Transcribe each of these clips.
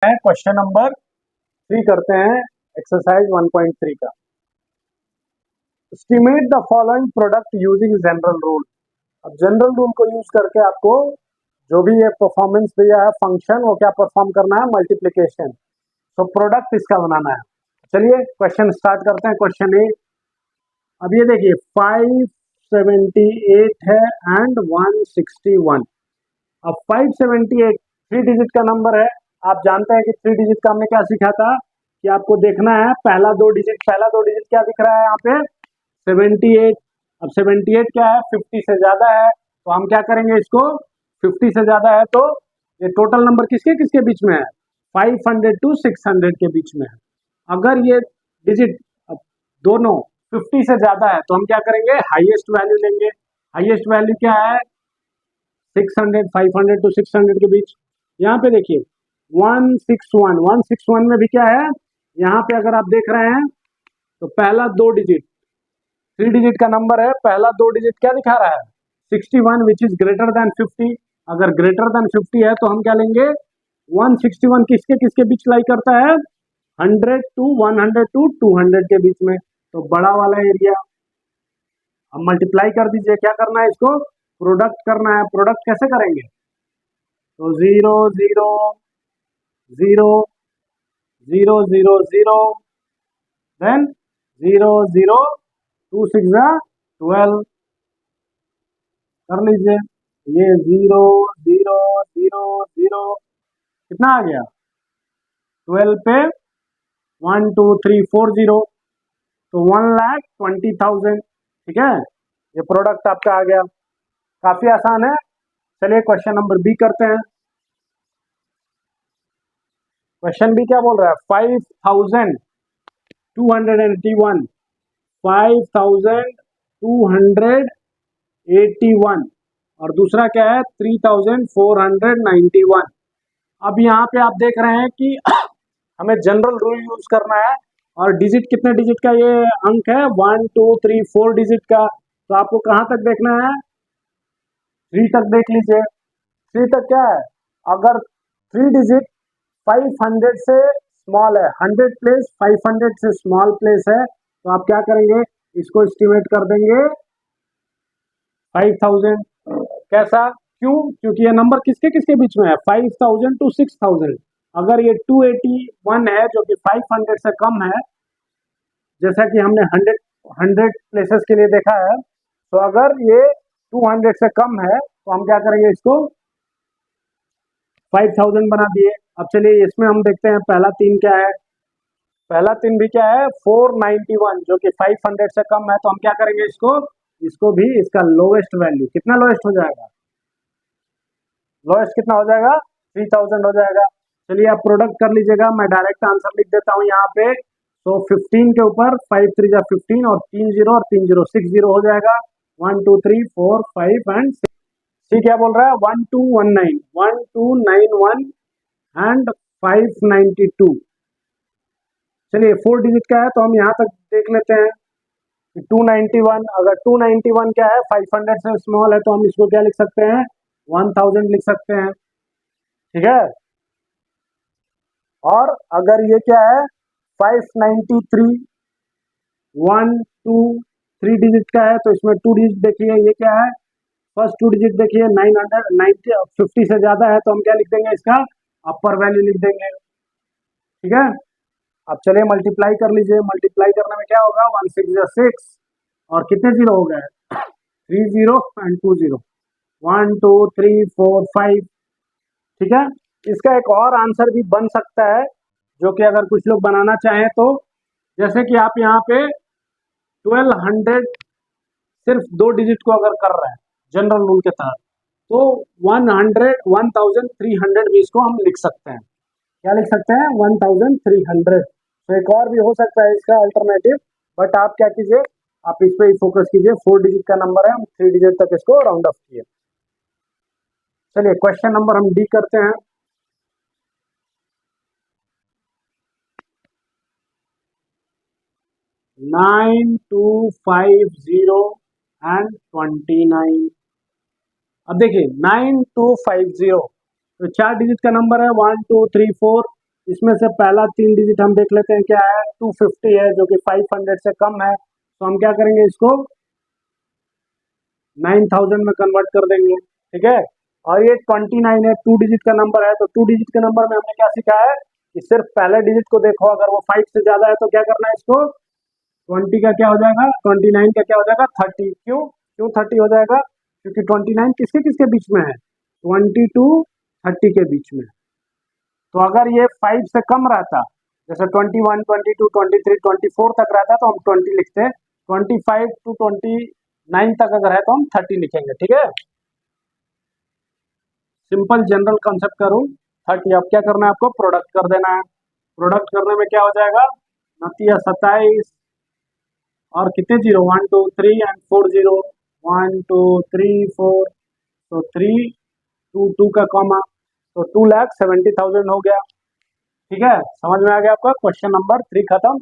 है question number 3 करते हैं एक्सरसाइज 1.3 का। Estimate the following product using general rule. अब जनरल रूल को यूज करके आपको जो भी ये परफॉर्मेंस दिया है फंक्शन वो क्या परफॉर्म करना है, मल्टीप्लीकेशन। तो प्रोडक्ट इसका बनाना है। चलिए क्वेश्चन स्टार्ट करते हैं। क्वेश्चन ए, अब ये देखिए 578 है एंड 161। अब 578 3 डिजिट का नंबर है। आप जानते हैं कि 3 डिजिट का हमने क्या सीखा था कि आपको देखना है पहला दो डिजिट क्या दिख रहा है यहाँ पे 78। अब 78 क्या है, 50 से ज्यादा है, तो हम क्या करेंगे इसको 50 से ज्यादा है तो ये टोटल नंबर किसके किसके बीच में है, 500 टू 600 के बीच में है। अगर ये डिजिट दोनों 50 से ज्यादा है तो हम क्या करेंगे, हाईएस्ट वैल्यू लेंगे। हाईएस्ट वैल्यू क्या है, 600, 500 टू 600 के बीच। यहाँ पे देखिए 161 में भी क्या है, यहाँ पे अगर आप देख रहे हैं तो पहला दो डिजिट 3 डिजिट का नंबर है, पहला दो डिजिट क्या दिखा रहा है 61 विच इज ग्रेटर देन 50। अगर ग्रेटर देन 50 है तो हम क्या लेंगे, 161 किसके किसके बीच लाई करता है, 100 टू 100 टू 200 के बीच में, तो बड़ा वाला एरिया। अब मल्टीप्लाई कर दीजिए, क्या करना है इसको प्रोडक्ट करना है। प्रोडक्ट कैसे करेंगे, तो 0 0 0 0 0 0 देन 0 0 2 6 12 कर लीजिए। ये 0 0 0 0 कितना आ गया 12 पे 1 2 3 4 0, तो 1,20,000। ठीक है, ये प्रोडक्ट आपका आ गया। काफी आसान है। चलिए क्वेश्चन नंबर बी करते हैं। क्वेश्चन बी क्या बोल रहा है, 5,281 5,281 और दूसरा क्या है 3,491। अब यहाँ पे आप देख रहे हैं कि हमें जनरल रूल यूज करना है और डिजिट कितने डिजिट का ये अंक है 1 2 3 4 डिजिट का, तो आपको कहाँ तक देखना है 3 तक देख लीजिए। 3 तक क्या है, अगर 3 डिजिट 500 से स्मॉल है, 100 प्लेस 500 से स्मॉल प्लेस है, तो आप क्या करेंगे इसको एस्टिमेट कर देंगे 5000। कैसा, क्यों, क्योंकि ये नंबर किसके किसके बीच में है 5000 टू 6000। अगर ये 281 है जो कि 500 से कम है, जैसा कि हमने 100 प्लेसेस के लिए देखा है, तो अगर ये 200 से कम है तो हम क्या करेंगे इसको 5000 बना दिए। अब चलिए इसमें हम देखते हैं पहला 3 क्या है, पहला 3 भी क्या है 491 जो कि 500 से कम है, तो हम क्या करेंगे इसको इसको भी इसका लोएस्ट वैल्यू कितना लोएस्ट हो जाएगा, लोएस्ट कितना हो जाएगा 3000 हो जाएगा। चलिए आप प्रोडक्ट कर लीजिएगा, मैं डायरेक्ट आंसर लिख देता हूँ यहाँ पे। तो 15 के ऊपर 5 3 जा 15 और 3 0 और 3 0 6 0 हो जाएगा, 1 2 3 4 5 एंड 6। ठीक, क्या बोल रहा है 1219 1291 एंड 592। चलिए 4 डिजिट का है तो हम यहाँ तक देख लेते हैं कि 291। अगर 291 क्या है 500 से स्मॉल है तो हम इसको क्या लिख सकते हैं 1000 लिख सकते हैं। ठीक है, और अगर ये क्या है 593 1 2 3 डिजिट का है तो इसमें 2 डिजिट देखिए, ये क्या है फर्स्ट 2 डिजिट देखिए 990 50 से ज्यादा है तो हम क्या लिख देंगे इसका अपर वैल्यू लिख देंगे। ठीक है, अब चलिए मल्टीप्लाई कर लीजिए। मल्टीप्लाई करने में क्या होगा 1 6 6 और कितने जीरो हो गए 3 0 एंड 2 0, 1 2 3 4 5। ठीक है, इसका एक और आंसर भी बन सकता है जो कि अगर कुछ लोग बनाना चाहें तो, जैसे कि आप यहाँ पे 1200 सिर्फ 2 डिजिट को अगर कर रहे हैं जनरल रूल के तहत, तो 1300 भी इसको हम लिख सकते हैं। क्या लिख सकते हैं 1300। तो एक और भी हो सकता है इसका अल्टरनेटिव, बट आप क्या कीजिए आप इस पे ही फोकस कीजिए। 4 डिजिट का नंबर है, हम 3 डिजिट तक इसको राउंड ऑफ किए। चलिए क्वेश्चन नंबर हम डी करते हैं। Nine 250 and 29। अब देखिए 9250 तो 4 डिजिट का नंबर है 1 2 3 4 इसमें से पहला 3 डिजिट हम देख लेते हैं क्या है, 250 है जो कि 500 से कम है, तो हम क्या करेंगे इसको 9000 में कन्वर्ट कर देंगे, ठीक है। और ये 29 है, 2 डिजिट का नंबर है, तो 2 डिजिट के नंबर में हमने क्या सीखा है कि सिर्फ पहले डिजिट को देखो, अगर वो 5 से ज्यादा है तो क्या करना है इसको 20 का क्या हो जाएगा, 29 का क्या हो जाएगा 30। क्यों क्यों 30 हो जाएगा, क्योंकि 29 किसके किसके बीच में है, 20 to 30 के बीच में। तो अगर ये 5 से कम रहता, जैसे 21, 22, 23, 24 तक रहता तो हम 20 लिखते, 25 to 29 तक अगर है तो हम 30 लिखेंगे, ठीक है। सिंपल जनरल कॉन्सेप्ट करूँ 30। अब क्या करना है आपको, प्रोडक्ट कर देना है। प्रोडक्ट करने में क्या हो जाएगा, 27 और कितने जीरो, 1 2 3 एंड 4 जीरो, 1 2 3 4, तो 3 2 2 का कॉमा, तो 2,70,000 हो गया, ठीक है। समझ में आ गया आपका, क्वेश्चन नंबर 3 खत्म।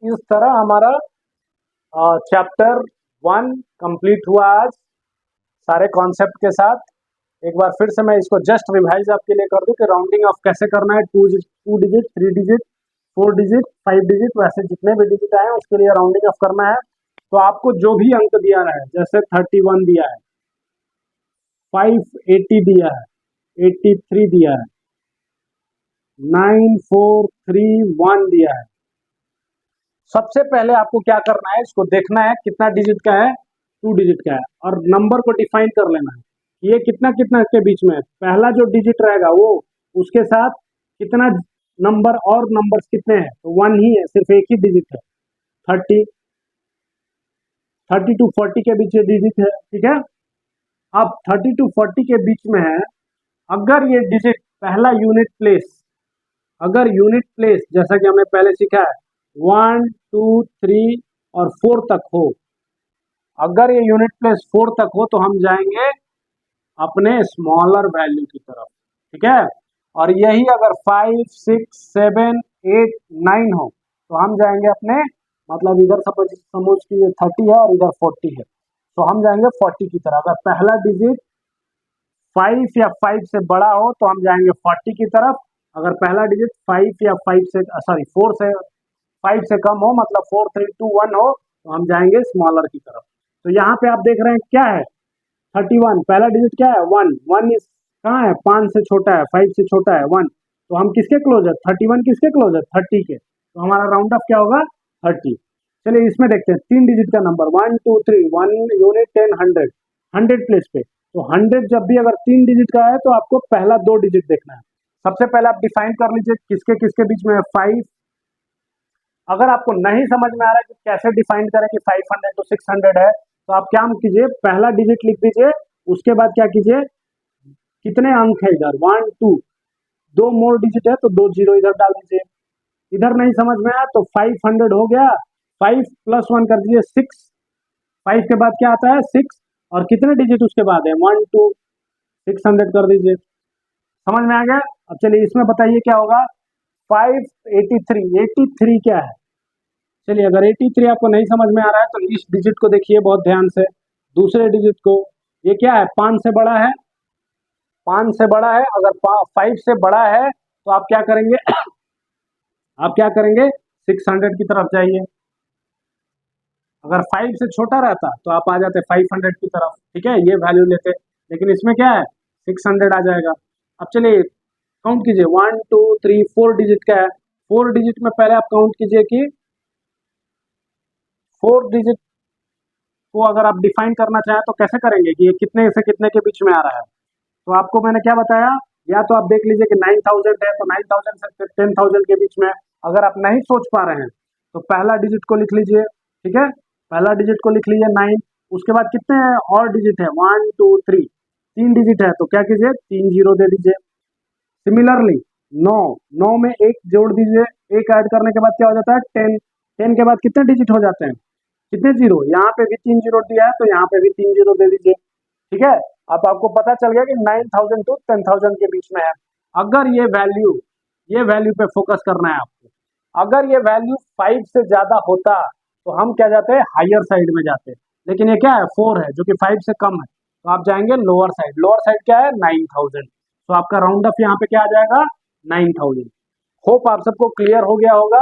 इस तरह हमारा चैप्टर 1 कंप्लीट हुआ आज सारे कॉन्सेप्ट के साथ। एक बार फिर से मैं इसको जस्ट रिवाइज आपके लिए कर दूं कि राउंडिंग ऑफ कैसे करना है, 2 डिजिट, 3 डिजिट, 4 डिजिट, 5 डिजिट, वैसे जितने भी डिजिट आए उसके लिए राउंडिंग ऑफ करना है। तो आपको जो भी अंक दिया है, जैसे 31 दिया है, 580 दिया है, 83 दिया है, 9431 दिया है, सबसे पहले आपको क्या करना है, इसको देखना है कितना डिजिट का है, 2 डिजिट का है, और नंबर को डिफाइन कर लेना है, ये कितना कितना के बीच में है। पहला जो डिजिट रहेगा वो उसके साथ कितना नंबर और नंबर्स कितने हैं, तो 1 ही है, सिर्फ एक ही डिजिट है, 30 to 40 के बीच ये डिजिट है, ठीक है। अब 30 to 40 के बीच में है, अगर ये डिजिट पहला यूनिट प्लेस, अगर यूनिट प्लेस जैसा कि हमने पहले सीखा है 1 2 3 और 4 तक हो, अगर ये यूनिट प्लेस 4 तक हो तो हम जाएंगे अपने स्मॉलर वैल्यू की तरफ, ठीक है। और यही अगर 5 6 7 8 9 हो तो हम जाएंगे अपने, मतलब इधर समझ की 30 है और इधर 40 है, तो हम जाएंगे 40 की तरफ। अगर पहला डिजिट 5 या 5 से बड़ा हो तो हम जाएंगे 40 की तरफ, अगर पहला डिजिट 5 या 5 से सॉरी 4 से 5 से कम हो, मतलब 4 3 2 1 हो, तो हम जाएंगे स्मॉलर की तरफ। तो यहाँ पे आप देख रहे हैं क्या है, 31 पहला डिजिट क्या है, 1 1 इस कहाँ है, 5 से छोटा है, 5 से छोटा है 1, तो हम किसके क्लोज है, 31 किसके क्लोज है, 30 के, तो हमारा राउंड ऑफ क्या होगा 30। चलिए इसमें देखते हैं 3 डिजिट का नंबर, 1 2 3 1 यूनिट 10 100, 100 प्लेस पे, तो 100 जब भी अगर 3 डिजिट का है तो आपको पहला 2 डिजिट देखना है। सबसे पहले आप डिफाइन कर लीजिए किसके किसके बीच में है 5। अगर आपको नहीं समझ में आ रहा है कि कैसे डिफाइन करें कि 500 to 600 है, तो आप क्या कीजिए, पहला डिजिट लिख दीजिए, उसके बाद क्या कीजिए, कितने अंक है इधर 1 2, 2 मोर डिजिट है तो 2 जीरो इधर डाल दीजिए। इधर नहीं समझ में आया तो 500 हो गया, 5 + 1 कर दीजिए 6, 5 के बाद क्या आता है 6, और कितने डिजिट उसके बाद है 1 2, 600 कर दीजिए। समझ में आ गया। अब चलिए इसमें बताइए क्या होगा, 583, 83 क्या है। चलिए अगर 83 आपको नहीं समझ में आ रहा है तो इस डिजिट को देखिए बहुत ध्यान से, दूसरे डिजिट को, ये क्या है 5 से बड़ा है, 5 से बड़ा है, अगर 5 से बड़ा है तो आप क्या करेंगे आप क्या करेंगे 600 की तरफ जाइए। अगर 5 से छोटा रहता तो आप आ जाते 500 की तरफ, ठीक है, ये वैल्यू लेते, लेकिन इसमें क्या है 600 आ जाएगा। अब चलिए काउंट कीजिए 1 2 3 4 डिजिट का है, 4 डिजिट में पहले आप काउंट कीजिए कि 4 डिजिट को अगर आप डिफाइन करना चाहें तो कैसे करेंगे कि ये कितने से कितने के बीच में आ रहा है। तो आपको मैंने क्या बताया, या तो आप देख लीजिए कि 9000 है तो 9000 से 10,000 के बीच में। अगर आप नहीं सोच पा रहे हैं तो पहला डिजिट को लिख लीजिए, ठीक है, पहला डिजिट को लिख लीजिए 9, उसके बाद कितने और डिजिट है 1 2 3, 3 डिजिट है तो क्या कीजिए 3 जीरो दे दीजिए। सिमिलरली 9, 9 में एक जोड़ दीजिए, एक ऐड करने के बाद क्या हो जाता है 10, 10 के बाद कितने डिजिट हो जाते हैं, कितने जीरो, यहाँ पे भी 3 जीरो दिया है तो यहाँ पे भी 3 जीरो दे दीजिए, ठीक है। अब आपको पता चल गया कि 9000 to 10,000 के बीच में है। अगर ये वैल्यू पे फोकस करना है आपको, अगर ये वैल्यू 5 से ज्यादा होता तो हम क्या जाते हैं हायर साइड में जाते, लेकिन ये क्या है 4 है जो कि 5 से कम है, तो आप जाएंगे लोअर साइड। लोअर साइड क्या है 9000, तो आपका राउंड ऑफ यहाँ पे क्या आ जाएगा 9000। होप आप सबको क्लियर हो गया होगा।